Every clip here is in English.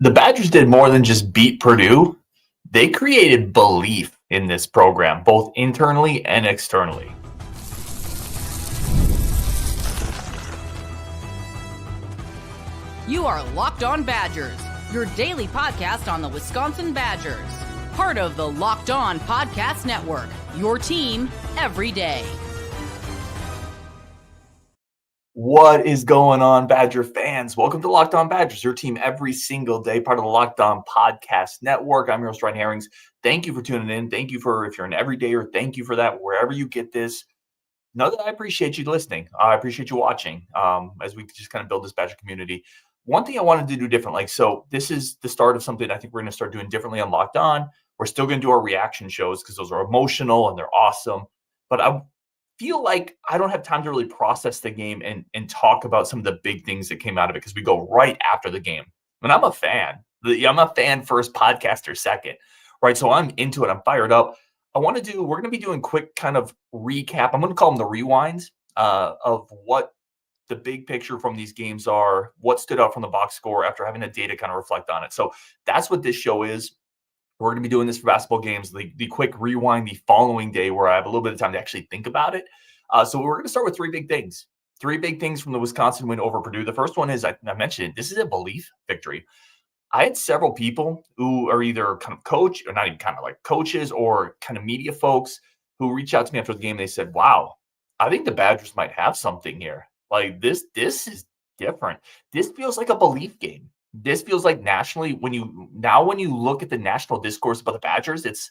The Badgers did more than just beat Purdue. They created belief in this program, both internally and externally. You are Locked On Badgers, your daily podcast on the Wisconsin Badgers. Part of the Locked On Podcast Network, your team every day. What is going on, Badger fans? Welcome to Locked On Badgers, your team every single day, part of the Locked On Podcast Network. I'm your host, Ryan Herrings. Thank you for tuning in. Thank you for, if you're an everydayer, thank you for that, wherever you get this. Know that I appreciate you listening. I appreciate you watching as we just kind of build this Badger community. One thing I wanted to do differently, so this is the start of something I think we're going to start doing differently on Locked On. We're still going to do our reaction shows because those are emotional and they're awesome. But I feel like I don't have time to really process the game and talk about some of the big things that came out of it because we go right after the game. And I'm a fan. I'm a fan first, podcaster second, right? So I'm into it. I'm fired up. We're going to be doing quick kind of recap. I'm going to call them the rewinds of what the big picture from these games are, what stood out from the box score after having the data kind of reflect on it. So that's what this show is. We're going to be doing this for basketball games, the quick rewind the following day where I have a little bit of time to actually think about it. So we're going to start with three big things from the Wisconsin win over Purdue. The first one is, I mentioned it, this is a belief victory. I had several people who are either kind of coach or not even kind of like coaches or kind of media folks who reached out to me after the game. They said, wow, I think the Badgers might have something here. Like this is different. This feels like a belief game. This feels like nationally, when you look at the national discourse about the Badgers, this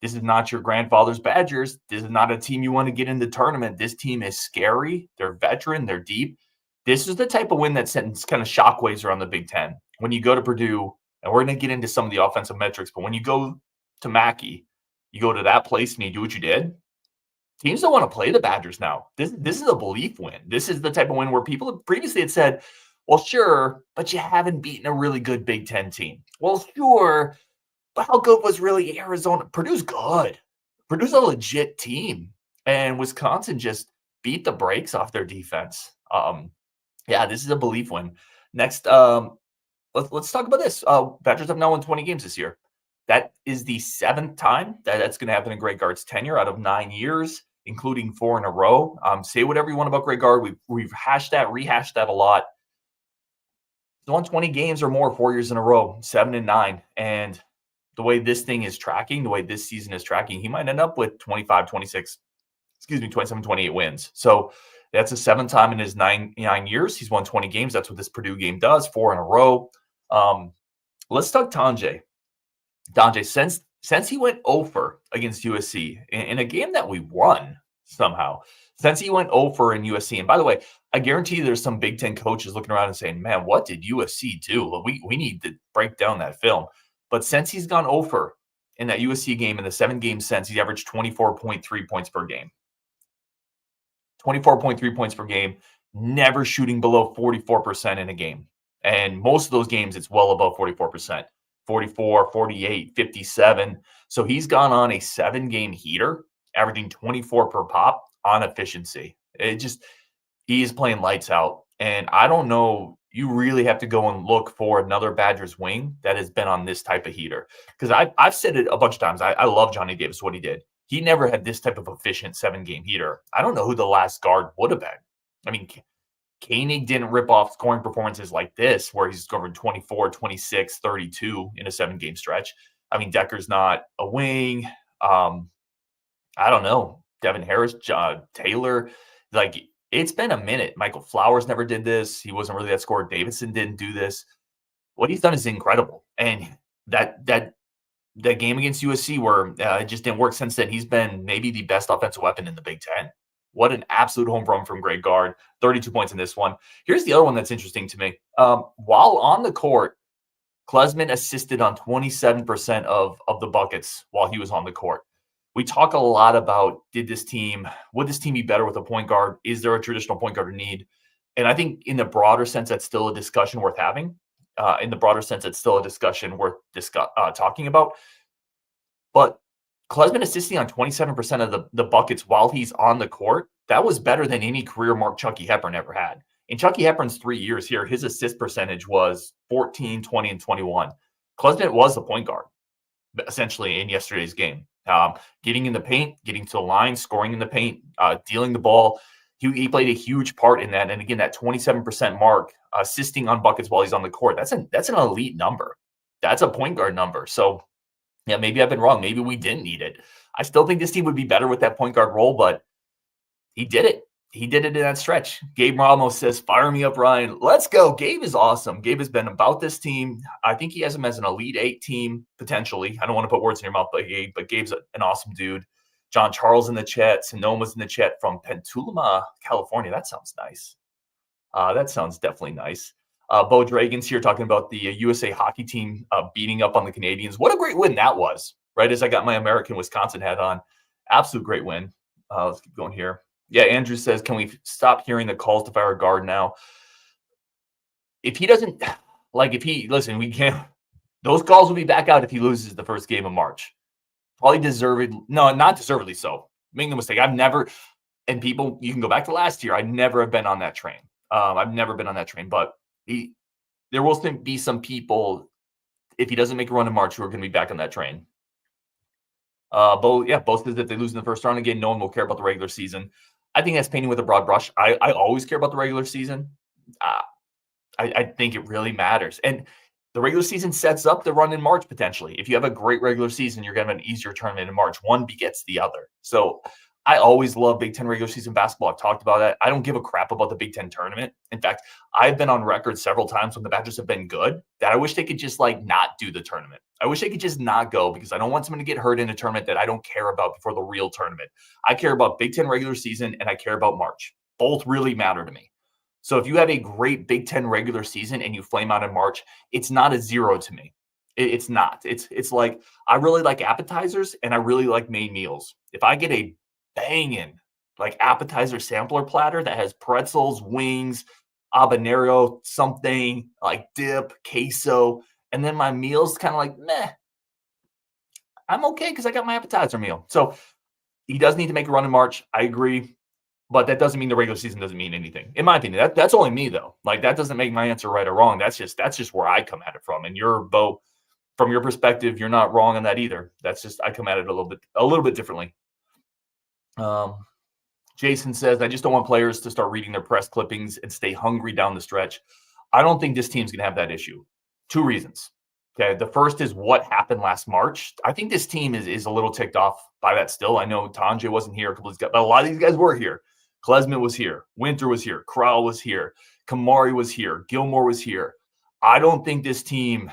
is not your grandfather's Badgers. This is not a team you want to get in the tournament. This team is scary. They're veteran. They're deep. This is the type of win that sends kind of shockwaves around the Big Ten. When you go to Purdue, and we're going to get into some of the offensive metrics, but when you go to Mackey, you go to that place and you do what you did, teams don't want to play the Badgers now. This is a belief win. This is the type of win where people previously had said, well, sure, but you haven't beaten a really good Big Ten team. Well, sure, but how good was really Arizona? Purdue's good. Purdue's a legit team. And Wisconsin just beat the brakes off their defense. This is a belief win. Next, let's talk about this. Badgers have now won 20 games this year. That is the seventh time that's going to happen in Greg Gard's tenure out of 9 years, including 4 in a row. Say whatever you want about Greg Gard. We've rehashed that a lot. He's won 20 games or more 4 years in a row, 7 and 9. And the way this thing is tracking, the way this season is tracking, he might end up with 27, 28 wins. So that's the seventh time in his 9 years. He's won 20 games. That's what this Purdue game does, 4 in a row. Let's talk Tonje. Tonje, since he went 0 against USC in a game that we won somehow, since he went 0 in USC, and by the way, I guarantee there's some Big Ten coaches looking around and saying, man, what did USC do? We need to break down that film. But since he's gone 0 in that USC game, in the 7 games since, he's averaged 24.3 points per game. 24.3 points per game, never shooting below 44% in a game. And most of those games, it's well above 44%. 44, 48, 57. So he's gone on a 7-game heater, averaging 24 per pop on efficiency. He is playing lights out. And I don't know, you really have to go and look for another Badgers wing that has been on this type of heater. Because I've said it a bunch of times. I love Johnny Davis, what he did. He never had this type of efficient 7-game heater. I don't know who the last guard would have been. I mean, Koenig didn't rip off scoring performances like this, where he's scoring 24, 26, 32 in a 7-game stretch. I mean, Decker's not a wing. I don't know. Devin Harris, Taylor. Like, it's been a minute. Michael Flowers never did this. He wasn't really that scorer. Davidson didn't do this. What he's done is incredible. And that game against USC where it just didn't work since then, he's been maybe the best offensive weapon in the Big Ten. What an absolute home run from Greg Gard. 32 points in this one. Here's the other one that's interesting to me. While on the court, Klesman assisted on 27% of the buckets while he was on the court. We talk a lot about would this team be better with a point guard? Is there a traditional point guard need? And I think in the broader sense, that's still a discussion worth having. In the broader sense, it's still a discussion worth talking about. But Klesman assisting on 27% of the buckets while he's on the court, that was better than any career mark Chucky Hepburn ever had. In Chucky Hepburn's 3 years here, his assist percentage was 14, 20, and 21. Klesmit was the point guard, essentially, in yesterday's game. Getting in the paint, getting to the line, scoring in the paint, dealing the ball. He played a huge part in that. And again, that 27% mark, assisting on buckets while he's on the court, that's an elite number. That's a point guard number. So, yeah, maybe I've been wrong. Maybe we didn't need it. I still think this team would be better with that point guard role, but he did it. He did it in that stretch. Gabe Ramos says, fire me up, Ryan. Let's go. Gabe is awesome. Gabe has been about this team. I think he has him as an Elite 8 team, potentially. I don't want to put words in your mouth, but Gabe's an awesome dude. John Charles in the chat. Sonoma's in the chat from Petaluma, California. That sounds nice. That sounds definitely nice. Bo Dragon's here talking about the USA hockey team beating up on the Canadians. What a great win that was, right? As I got my American Wisconsin hat on. Absolute great win. Let's keep going here. Yeah, Andrew says, can we stop hearing the calls to fire a guard now? If he doesn't, listen, we can't, those calls will be back out if he loses the first game of March. Probably not deservedly so. Make no mistake, I've never, and people, you can go back to last year, I never have been on that train. I've never been on that train, but there will be some people, if he doesn't make a run in March, who are going to be back on that train. Both says if they lose in the first round again, no one will care about the regular season. I think that's painting with a broad brush. I always care about the regular season. I think it really matters. And the regular season sets up the run in March, potentially. If you have a great regular season, you're going to have an easier tournament in March. One begets the other. So I always love Big Ten regular season basketball. I've talked about that. I don't give a crap about the Big Ten tournament. In fact, I've been on record several times when the Badgers have been good that I wish they could just not do the tournament. I wish they could just not go because I don't want someone to get hurt in a tournament that I don't care about before the real tournament. I care about Big Ten regular season and I care about March. Both really matter to me. So if you have a great Big Ten regular season and you flame out in March, it's not a zero to me. It's not. It's like I really like appetizers and I really like main meals. If I get a banging appetizer sampler platter that has pretzels, wings, habanero, something like dip, queso, and then my meal's kind of meh. I'm okay because I got my appetizer meal. So he does need to make a run in March. I agree. But that doesn't mean the regular season doesn't mean anything. In my opinion, that's only me though. That doesn't make my answer right or wrong. That's just where I come at it from. And you're both, from your perspective, you're not wrong on that either. That's just, I come at it a little bit differently. Jason says, I just don't want players to start reading their press clippings and stay hungry down the stretch. I don't think this team's going to have that issue. 2 reasons. Okay. The first is what happened last March. I think this team is a little ticked off by that still. I know Tonje wasn't here, but a lot of these guys were here. Klesmit was here. Winter was here. Crowell was here. Kamari was here. Gilmore was here. I don't think this team,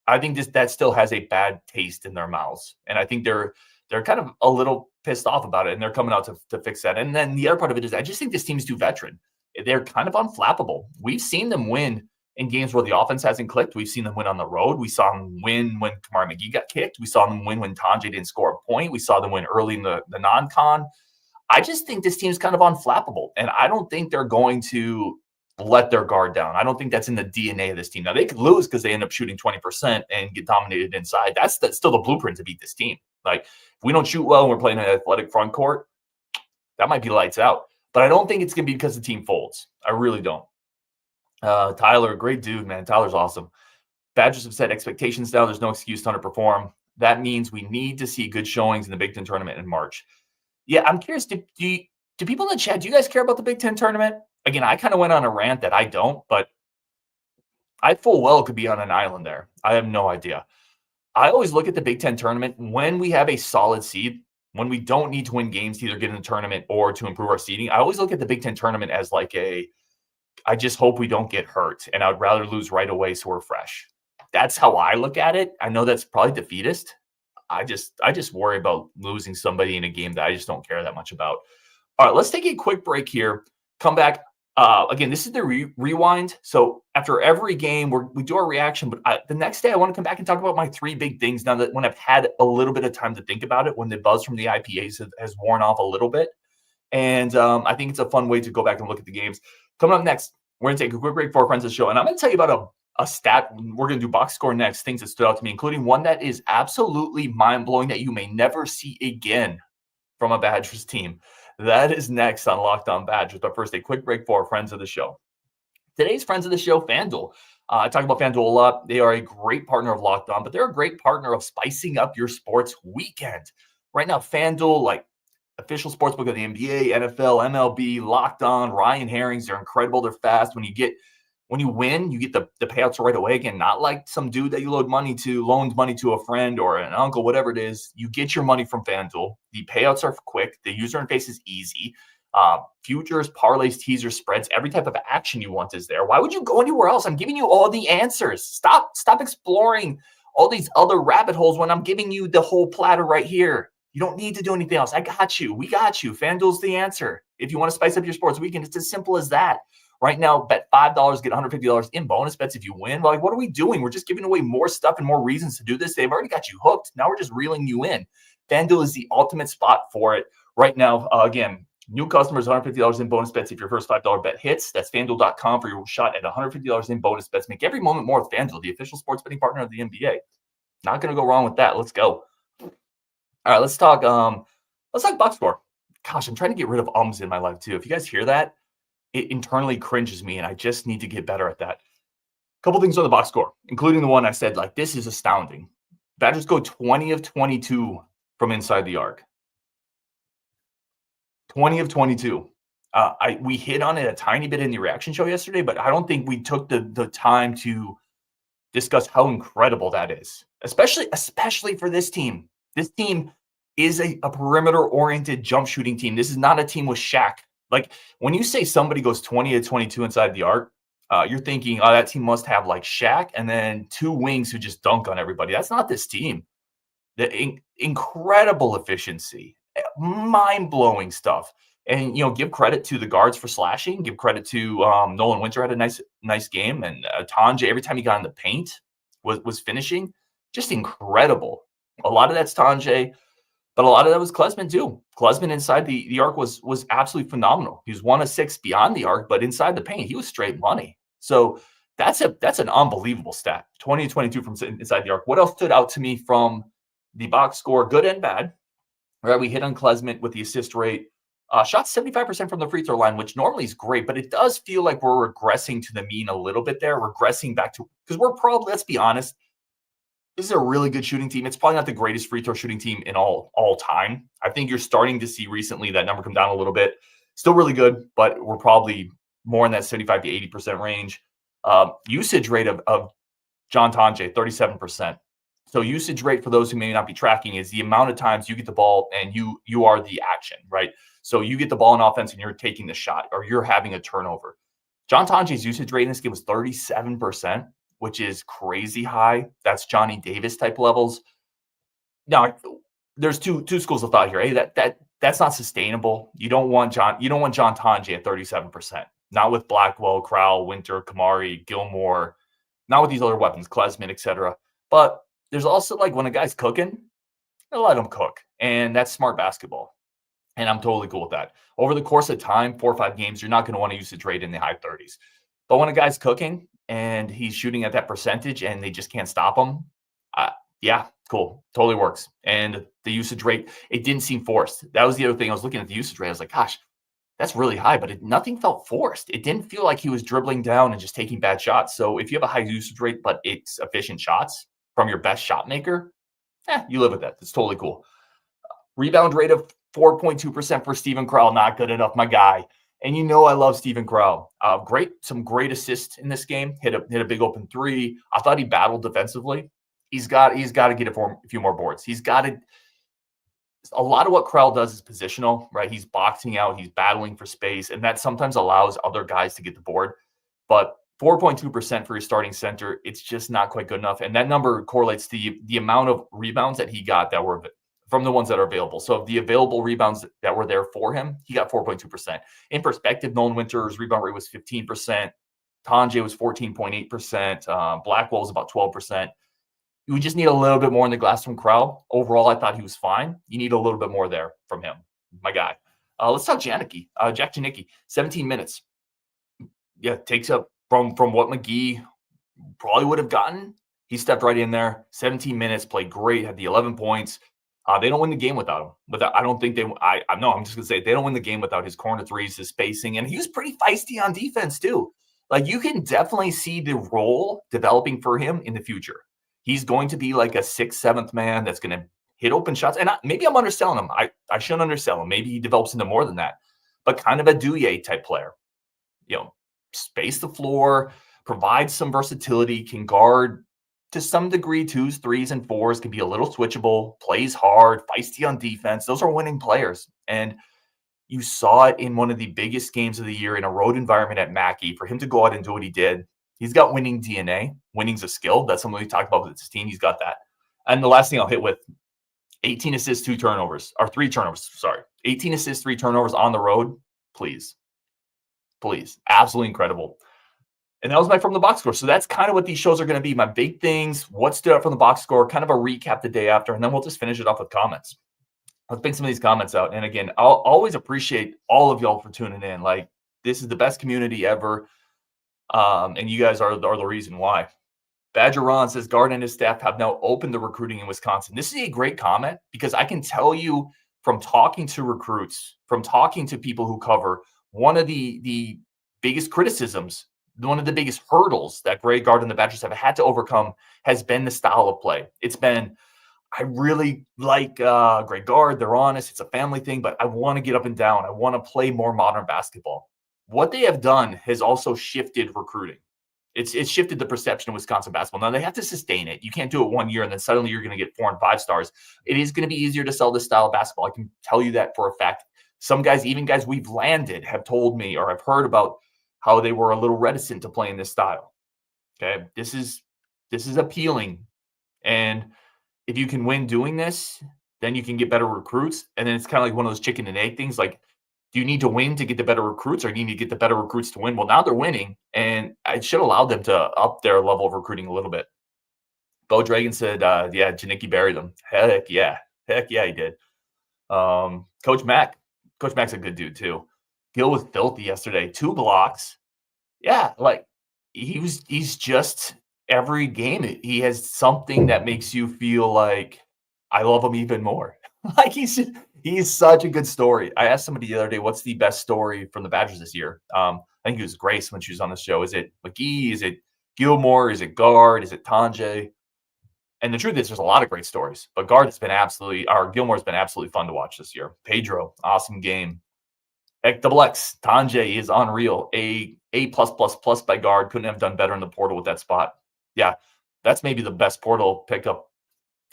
that still has a bad taste in their mouths. And I think they're kind of a little pissed off about it, and they're coming out to fix that. And then the other part of it is I just think this team's too veteran. They're kind of unflappable. We've seen them win in games where the offense hasn't clicked. We've seen them win on the road. We saw them win when Kamari McGee got kicked. We saw them win when Tonje didn't score a point. We saw them win early in the non-con. I just think this team's kind of unflappable, and I don't think they're going to let their guard down. I don't think that's in the DNA of this team. Now, they could lose because they end up shooting 20% and get dominated inside. That's still the blueprint to beat this team. If we don't shoot well and we're playing an athletic front court, that might be lights out. But I don't think it's going to be because the team folds. I really don't. Tyler, great dude, man. Tyler's awesome. Badgers have set expectations now. There's no excuse to underperform. That means we need to see good showings in the Big Ten tournament in March. Yeah, I'm curious. Do people in the chat, do you guys care about the Big Ten tournament? Again, I kind of went on a rant that I don't, but I full well could be on an island there. I have no idea. I always look at the Big Ten tournament when we have a solid seed, when we don't need to win games to either get in the tournament or to improve our seeding. I always look at the Big Ten tournament as I just hope we don't get hurt, and I'd rather lose right away so we're fresh. That's how I look at it. I know that's probably defeatist. I just worry about losing somebody in a game that I just don't care that much about. All right, let's take a quick break here. Come back. Again, this is the rewind. So after every game, we do our reaction. But the next day, I want to come back and talk about my 3 big things now that when I've had a little bit of time to think about it, when the buzz from the IPAs has worn off a little bit. And I think it's a fun way to go back and look at the games. Coming up next, we're going to take a quick break for our friends of the show. And I'm going to tell you about a stat. We're going to do box score next, things that stood out to me, including one that is absolutely mind-blowing that you may never see again from a Badgers team. That is next on Locked On Badgers. But first, a quick break for our friends of the show. Today's friends of the show, FanDuel. I talk about FanDuel a lot. They are a great partner of Locked On, but they're a great partner of spicing up your sports weekend. Right now, FanDuel, like official sportsbook of the NBA, NFL, MLB, Locked On, Ryan Herrings, they're incredible. They're fast. When you win, you get the payouts right away. Again, not like some dude that you loaned money to a friend or an uncle, whatever it is. You get your money from FanDuel. The payouts are quick. The user interface is easy. Futures, parlays, teasers, spreads, every type of action you want is there. Why would you go anywhere else? I'm giving you all the answers. Stop exploring all these other rabbit holes when I'm giving you the whole platter right here. You don't need to do anything else. I got you. We got you. FanDuel's the answer. If you want to spice up your sports weekend, it's as simple as that. Right now, bet $5, get $150 in bonus bets if you win. Like, what are we doing? We're just giving away more stuff and more reasons to do this. They've already got you hooked. Now we're just reeling you in. FanDuel is the ultimate spot for it right now. Again, new customers, $150 in bonus bets if your first $5 bet hits. That's FanDuel.com for your shot at $150 in bonus bets. Make every moment more with FanDuel, the official sports betting partner of the NBA. Not going to go wrong with that. Let's go. All right, let's talk box score. Gosh, I'm trying to get rid of ums in my life too. If you guys hear that, it internally cringes me, and I just need to get better at that. A couple things on the box score, including the one I said, like, this is astounding. Badgers go 20 of 22 from inside the arc. 20 of 22. We hit on it a tiny bit in the reaction show yesterday, but I don't think we took the time to discuss how incredible that is, especially for this team. This team is a perimeter-oriented jump shooting team. This is not a team with Shaq. Like, when you say somebody goes 20 to 22 inside the arc, you're thinking, oh, that team must have like Shaq and then two wings who just dunk on everybody. That's not this team. The incredible efficiency, mind-blowing stuff. And, give credit to the guards for slashing. Give credit to Nolan Winter had a nice game. And Tonje, every time he got in the paint, was finishing. Just incredible. A lot of that's Tonje. But a lot of that was Klesman too. Klesman inside the arc was absolutely phenomenal. He was 1 of 6 beyond the arc, but inside the paint, he was straight money. So that's an unbelievable stat. 20 to 22 from inside the arc. What else stood out to me from the box score, good and bad? Right, we hit on Klesman with the assist rate. Shot 75% from the free throw line, which normally is great, but it does feel like we're regressing to the mean a little bit there. Regressing back to, because we're probably, let's be honest, this is a really good shooting team. It's probably not the greatest free throw shooting team in all time. I think you're starting to see recently that number come down a little bit. Still really good, but we're probably more in that 75 to 80% range. Usage rate of John Tonje, 37%. So usage rate, for those who may not be tracking, is the amount of times you get the ball and you are the action, right? So you get the ball in offense and you're taking the shot or you're having a turnover. John Tonje's usage rate in this game was 37%. Which is crazy high. That's Johnny Davis type levels. Now, there's two schools of thought here. Hey, that's not sustainable. You don't want John Tonje at 37%. Not with Blackwell, Crowell, Winter, Kamari, Gilmore, not with these other weapons, Klesman, etc. But there's also, like, when a guy's cooking, let him cook. And that's smart basketball. And I'm totally cool with that. Over the course of time, 4 or 5 games, you're not going to want to usage rate in the high 30s. But when a guy's cooking and he's shooting at that percentage and they just can't stop him, yeah, cool. Totally works. And the usage rate, it didn't seem forced. That was the other thing. I was looking at the usage rate. I was like, gosh, that's really high, but nothing felt forced. It didn't feel like he was dribbling down and just taking bad shots. So if you have a high usage rate, but it's efficient shots from your best shot maker, you live with that. It's totally cool. Rebound rate of 4.2% for Steven Crowell. Not good enough, my guy. And I love Steven Crowell. Some great assists in this game. Hit a big open three. I thought he battled defensively. He's got to get a few more boards. He's got to. A lot of what Crowell does is positional, right? He's boxing out. He's battling for space, and that sometimes allows other guys to get the board. But 4.2% for your starting center, it's just not quite good enough. And that number correlates to the amount of rebounds that he got that were from the ones that are available. So of the available rebounds that were there for him, he got 4.2%. In perspective, Nolan Winter's rebound rate was 15%. Tonje was 14.8%. Blackwell was about 12%. You just need a little bit more in the glass from Crowell. Overall, I thought he was fine. You need a little bit more there from him, my guy. Let's talk Janicki. Jack Janicki, 17 minutes. Yeah, takes up from what McGee probably would have gotten. He stepped right in there. 17 minutes, played great, had the 11 points. They don't win the game without him. I don't think I'm just going to say they don't win the game without his corner threes, his spacing, and he was pretty feisty on defense too. Like, you can definitely see the role developing for him in the future. He's going to be like a 6th, 7th man that's going to hit open shots. And maybe I'm underselling him. I shouldn't undersell him. Maybe he develops into more than that, but kind of a Douye type player. Space the floor, provide some versatility, can guard to some degree 2s, 3s, and 4s, can be a little switchable, plays hard, feisty on defense. Those are winning players. And you saw it in one of the biggest games of the year in a road environment at Mackey. For him to go out and do what he did, he's got winning DNA. Winning's a skill. That's something we talk about with his team. He's got that. And the last thing I'll hit with, 18 assists, 2 turnovers, or 3 turnovers, sorry. 18 assists, 3 turnovers on the road. Please. Absolutely incredible. And that was my From the Box score. So that's kind of what these shows are going to be. My big things, what stood out from the box score, kind of a recap the day after, and then we'll just finish it off with comments. Let's pick some of these comments out. And again, I'll always appreciate all of y'all for tuning in. Like, this is the best community ever. And you guys are the reason why. Badger Ron says, Gard and his staff have now opened the recruiting in Wisconsin. This is a great comment because I can tell you from talking to recruits, from talking to people who cover, one of the biggest criticisms, one of the biggest hurdles that Greg Gard and the Badgers have had to overcome has been the style of play. It's been, I really like Greg Gard. They're honest. It's a family thing, but I want to get up and down. I want to play more modern basketball. What they have done has also shifted recruiting. It's shifted the perception of Wisconsin basketball. Now, they have to sustain it. You can't do it 1 year and then suddenly you're going to get 4 and 5 stars. It is going to be easier to sell this style of basketball. I can tell you that for a fact. Some guys, even guys we've landed, have told me or I've heard about how they were a little reticent to play in this style. Okay, this is appealing. And if you can win doing this, then you can get better recruits. And then it's kind of like one of those chicken and egg things. Like, do you need to win to get the better recruits, or do you need to get the better recruits to win? Well, now they're winning, and it should allow them to up their level of recruiting a little bit. Bo Dragon said, yeah, Janicki buried them. Heck yeah, he did. Coach Mack's a good dude too. Gill was filthy yesterday. 2 blocks. Yeah, like he's just every game. He has something that makes you feel like I love him even more. Like he's such a good story. I asked somebody the other day, what's the best story from the Badgers this year? I think it was Grace when she was on the show. Is it McGee? Is it Gilmore? Is it Gard? Is it Tonje? And the truth is, there's a lot of great stories, but Gilmore's been absolutely fun to watch this year. Pedro, awesome game. Double X, Tonje is unreal. A+++ by Gard. Couldn't have done better in the portal with that spot. Yeah, that's maybe the best portal pickup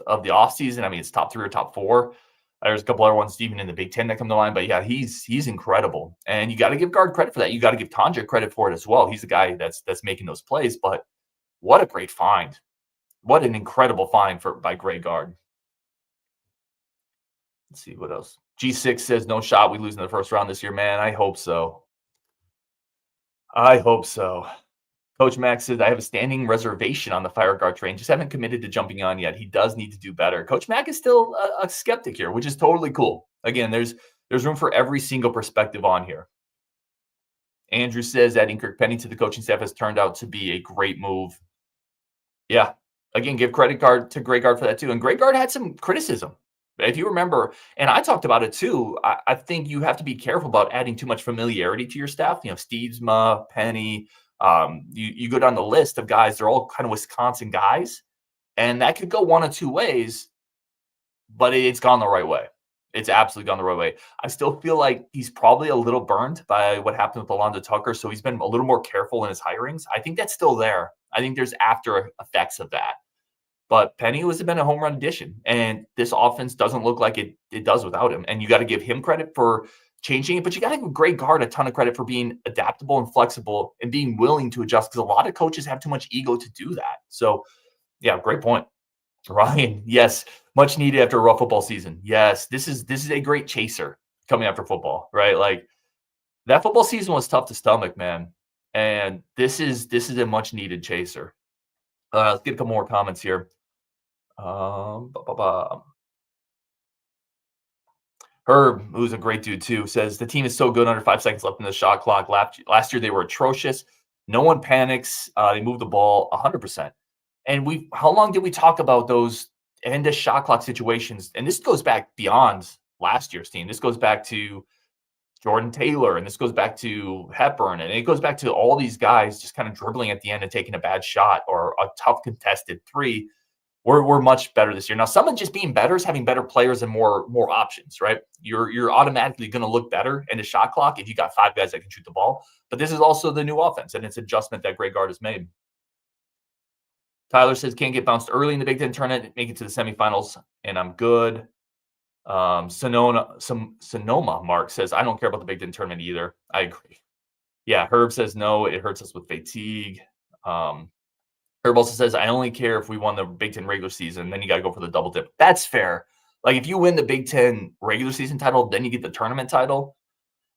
of the offseason. I mean, it's top 3 or top 4. There's a couple other ones even in the Big Ten that come to mind, but yeah, he's incredible. And you got to give Gard credit for that. You got to give Tonje credit for it as well. He's the guy that's making those plays. But what a great find! What an incredible find by Greg Gard. Let's see what else. G6 says, no shot we lose in the first round this year, man. I hope so. Coach Max says, I have a standing reservation on the Fire Guard train. Just haven't committed to jumping on yet. He does need to do better. Coach Mack is still a skeptic here, which is totally cool. Again, there's room for every single perspective on here. Andrew says adding Kirk Penny to the coaching staff has turned out to be a great move. Yeah. Again, give credit to Greg Gard for that too. And Greg Gard had some criticism. If you remember, and I talked about it too, I think you have to be careful about adding too much familiarity to your staff. Steedsma, Penny, you go down the list of guys, they're all kind of Wisconsin guys. And that could go one of 2 ways, but it's gone the right way. It's absolutely gone the right way. I still feel like he's probably a little burned by what happened with Alonzo Tucker, so he's been a little more careful in his hirings. I think that's still there. I think there's after effects of that. But Penny has been a home run addition, and this offense doesn't look like it does without him. And you got to give him credit for changing it, but you got to give Greg Gard a ton of credit for being adaptable and flexible and being willing to adjust, because a lot of coaches have too much ego to do that. So, yeah, great point. Ryan, yes, much needed after a rough football season. Yes, this is a great chaser coming after football, right? Like, that football season was tough to stomach, man. And this is a much needed chaser. Let's get a couple more comments here. Herb, who's a great dude too, says the team is so good under 5 seconds left in the shot clock. Last year they were atrocious. No one panics. They move the ball 100%. And how long did we talk about those end of shot clock situations? And this goes back beyond last year's team. This goes back to Jordan Taylor, and this goes back to Hepburn, and it goes back to all these guys just kind of dribbling at the end and taking a bad shot or a tough contested three. We're much better this year. Now, some of just being better is having better players and more options, right? You're automatically going to look better in the shot clock if you got 5 guys that can shoot the ball. But this is also the new offense, and it's adjustment that Greg Gard has made. Tyler says, can't get bounced early in the Big Ten tournament, make it to the semifinals, and I'm good. Sonoma Mark says, I don't care about the Big Ten tournament either. I agree. Yeah, Herb says, no, it hurts us with fatigue. Herb also says, I only care if we won the Big Ten regular season. Then you got to go for the double dip. That's fair. Like, if you win the Big Ten regular season title, then you get the tournament title.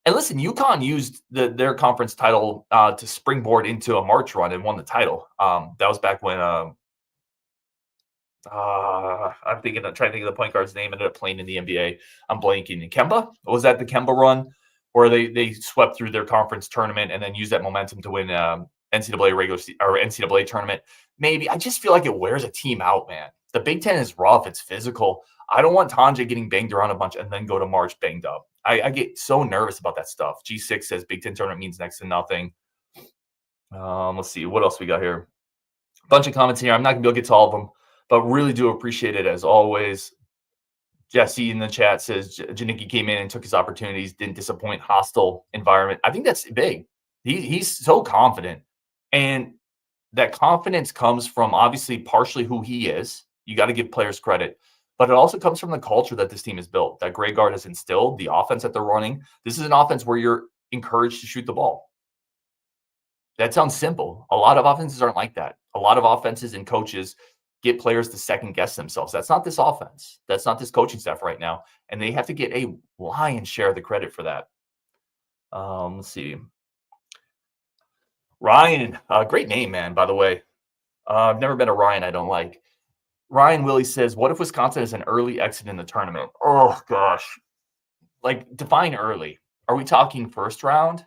And listen, UConn used their conference title to springboard into a March run and won the title. That was back when I'm trying to think of the point guard's name, ended up playing in the NBA. I'm blanking. Kemba? Was that the Kemba run where they swept through their conference tournament and then used that momentum to win NCAA regular or NCAA tournament? Maybe. I just feel like it wears a team out, man. The Big Ten is rough. It's physical. I don't want Tonje getting banged around a bunch and then go to March banged up. I get so nervous about that stuff. G6 says Big Ten tournament means next to nothing. Let's see. What else we got here? A bunch of comments here. I'm not going to be able to get to all of them, but really do appreciate it as always. Jesse in the chat says Janicki came in and took his opportunities, didn't disappoint, hostile environment. I think that's big. He's so confident. And that confidence comes from obviously partially who he is. You got to give players credit. But it also comes from the culture that this team has built, that Greg Gard has instilled, the offense that they're running. This is an offense where you're encouraged to shoot the ball. That sounds simple. A lot of offenses aren't like that. A lot of offenses and coaches get players to second guess themselves. That's not this offense. That's not this coaching staff right now. And they have to get a lion's share of the credit for that. Let's see. Ryan, great name, man, by the way. I've never been a Ryan I don't like. Ryan Willie says, what if Wisconsin is an early exit in the tournament? Oh, gosh. Like, define early. Are we talking first round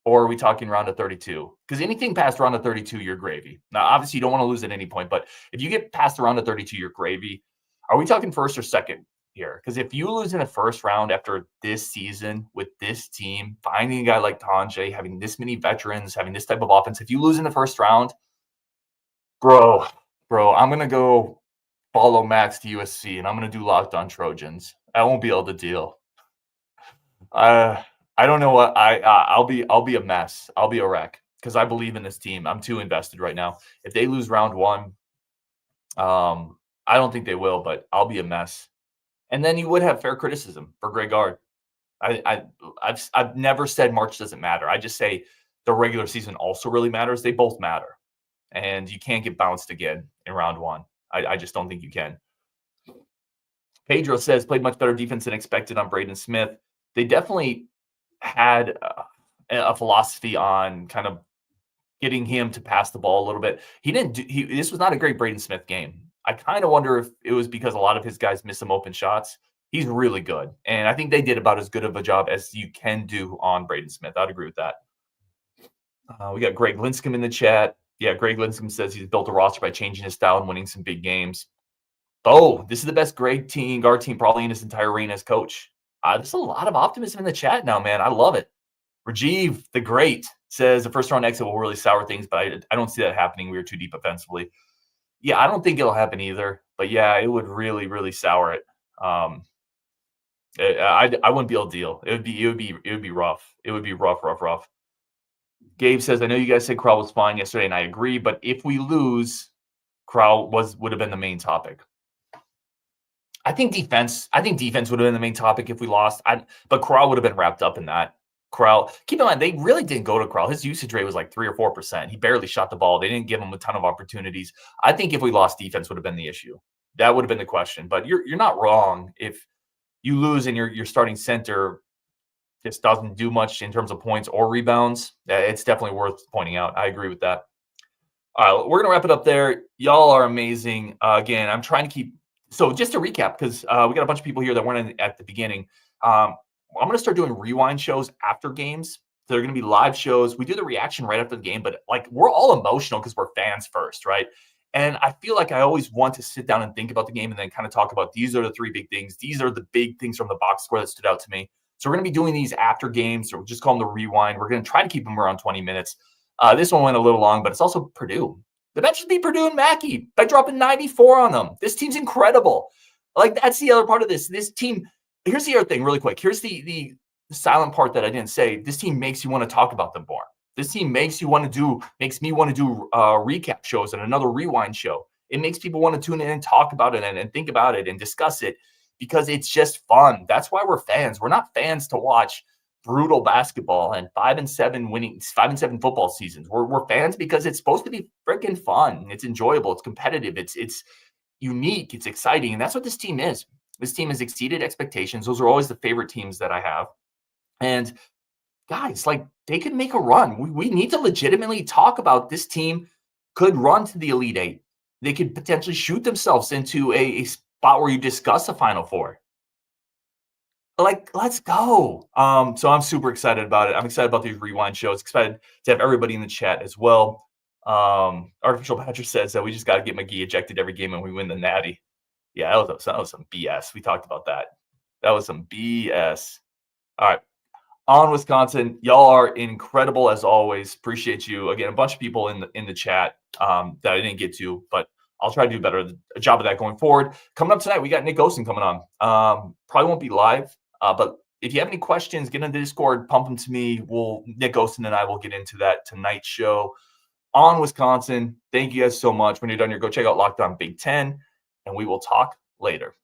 or are we talking round of 32? Because anything past round of 32, you're gravy. Now, obviously, you don't want to lose at any point, but if you get past the round of 32, you're gravy. Are we talking first or second here? Because if you lose in the first round after this season with this team, finding a guy like Tonje, having this many veterans, having this type of offense, if you lose in the first round, bro, I'm going to go follow Max to USC, and I'm going to do Locked On Trojans. I won't be able to deal. I don't know what I'll be a mess. I'll be a wreck because I believe in this team. I'm too invested right now. If they lose round one, I don't think they will, but I'll be a mess. And then you would have fair criticism for Greg Gard. I've never said March doesn't matter. I just say the regular season also really matters. They both matter, and you can't get bounced again in round one. I just don't think you can. Pedro says, played much better defense than expected on Braden Smith. They definitely had a philosophy on kind of getting him to pass the ball a little bit. This was not a great Braden Smith game. I kind of wonder if it was because a lot of his guys missed some open shots. He's really good. And I think they did about as good of a job as you can do on Braden Smith. I'd agree with that. We got Greg Linscomb in the chat. Yeah, Greg Linscomb says he's built a roster by changing his style and winning some big games. Oh, this is the best Greg Gard team probably in his entire reign as coach. There's a lot of optimism in the chat now, man. I love it. Rajiv, the Great, says the first round exit will really sour things, but I don't see that happening. We were too deep offensively. Yeah, I don't think it'll happen either. But yeah, it would really, really sour it. I wouldn't be able to deal. It would be rough. It would be rough. Gabe says, I know you guys said Crowell was fine yesterday, and I agree, but if we lose, Crowell would have been the main topic. I think defense would have been the main topic if we lost. But Crowell would have been wrapped up in that. Crowell, keep in mind, they really didn't go to Crowell. His usage rate was like 3 or 4%. He barely shot the ball. They didn't give him a ton of opportunities. I think if we lost, defense would have been the issue. That would have been the question. But you're not wrong. If you lose and your starting center just doesn't do much in terms of points or rebounds, it's definitely worth pointing out. I agree with that. All right, we're going to wrap it up there. Y'all are amazing. Again, I'm trying to keep – so just to recap, because we got a bunch of people here that weren't at the beginning. I'm going to start doing rewind shows after games. They're going to be live shows. We do the reaction right after the game, but like we're all emotional because we're fans first, right? And I feel like I always want to sit down and think about the game and then kind of talk about these are the 3 big things. These are the big things from the box score that stood out to me. So we're going to be doing these after games, or just call them the rewind. We're going to try to keep them around 20 minutes. This one went a little long, but it's also Purdue. The Badgers beat Purdue and Mackey by dropping 94 on them. This team's incredible. Like, that's the other part of this. This team, here's the other thing really quick. Here's the silent part that I didn't say. This team makes you want to talk about them more. This team makes me want to do recap shows and another rewind show. It makes people want to tune in and talk about it and think about it and discuss it, because it's just fun. That's why we're fans. We're not fans to watch brutal basketball and 5-7 football seasons. We're fans because it's supposed to be freaking fun. It's enjoyable. It's competitive. It's unique. It's exciting. And that's what this team is. This team has exceeded expectations. Those are always the favorite teams that I have. And guys, like, they could make a run. We need to legitimately talk about this team could run to the Elite Eight. They could potentially shoot themselves into a spot where you discuss a Final Four. Like, let's go. So I'm super excited about it. I'm excited about these rewind shows. Excited to have everybody in the chat as well. Artificial Badger says that we just got to get McGee ejected every game and we win the Natty. Yeah, that was some BS. We talked about that. That was some BS. All right. On Wisconsin, y'all are incredible as always. Appreciate you. Again, a bunch of people in the chat that I didn't get to, but I'll try to do a job of that going forward. Coming up tonight, we got Nick Osen coming on. Probably won't be live, but if you have any questions, get into the Discord, pump them to me. Nick Osen and I will get into that tonight's show. On Wisconsin, thank you guys so much. When you're done here, go check out Locked On Big Ten, and we will talk later.